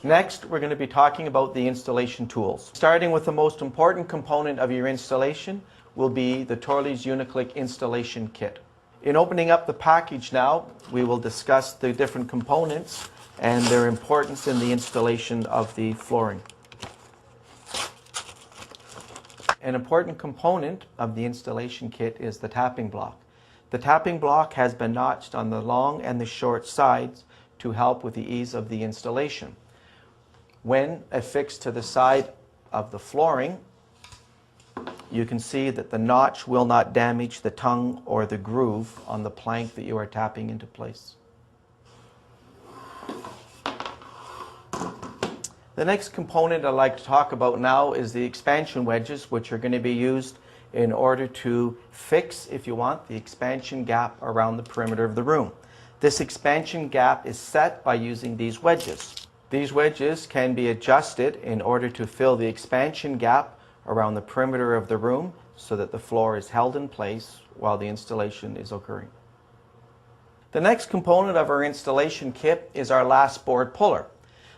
Next, we're going to be talking about the installation tools. Starting with the most important component of your installation will be the Torley's Uniclick installation kit. In opening up the package now, we will discuss the different components and their importance in the installation of the flooring. An important component of the installation kit is the tapping block. The tapping block has been notched on the long and the short sides to help with the ease of the installation. When affixed to the side of the flooring, you can see that the notch will not damage the tongue or the groove on the plank that you are tapping into place. The next component I'd like to talk about now is the expansion wedges, which are going to be used in order to fix, if you want, the expansion gap around the perimeter of the room. This expansion gap is set by using these wedges. These wedges can be adjusted in order to fill the expansion gap around the perimeter of the room so that the floor is held in place while the installation is occurring. The next component of our installation kit is our last board puller.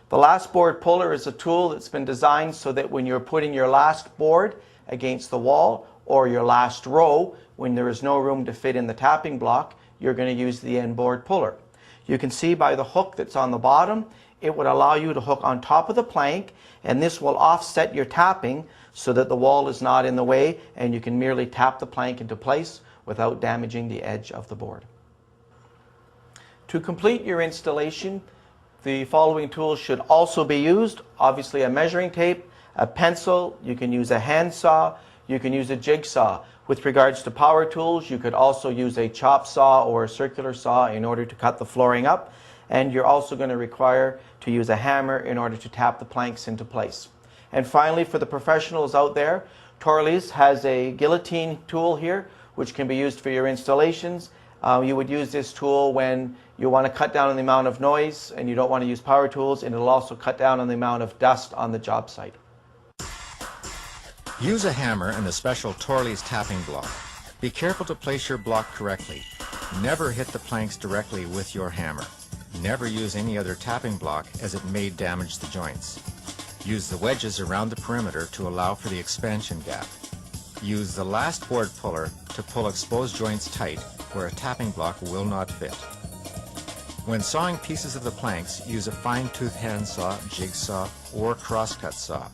The last board puller is a tool that's been designed so that when you're putting your last board against the wall or your last row, when there is no room to fit in the tapping block, you're going to use the end board puller. You can see by the hook that's on the bottom, it would allow you to hook on top of the plank, and this will offset your tapping so that the wall is not in the way and you can merely tap the plank into place without damaging the edge of the board. To complete your installation, the following tools should also be used. Obviously a measuring tape, a pencil, you can use a handsaw, you can use a jigsaw. With regards to power tools, you could also use a chop saw or a circular saw in order to cut the flooring up, and you're also going to require to use a hammer in order to tap the planks into place. And finally, for the professionals out there, Torley's has a guillotine tool here which can be used for your installations. You would use this tool when you want to cut down on the amount of noise and you don't want to use power tools, and it'll also cut down on the amount of dust on the job site. Use a hammer and the special Torley's tapping block. Be careful to place your block correctly. Never hit the planks directly with your hammer. Never use any other tapping block as it may damage the joints. Use the wedges around the perimeter to allow for the expansion gap. Use the last board puller to pull exposed joints tight where a tapping block will not fit. When sawing pieces of the planks, use a fine-tooth handsaw, jigsaw, or crosscut saw.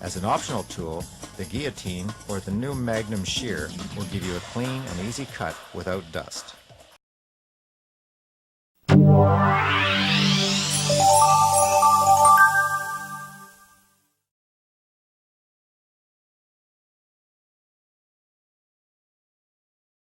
As an optional tool, the guillotine or the new Magnum shear will give you a clean and easy cut without dust.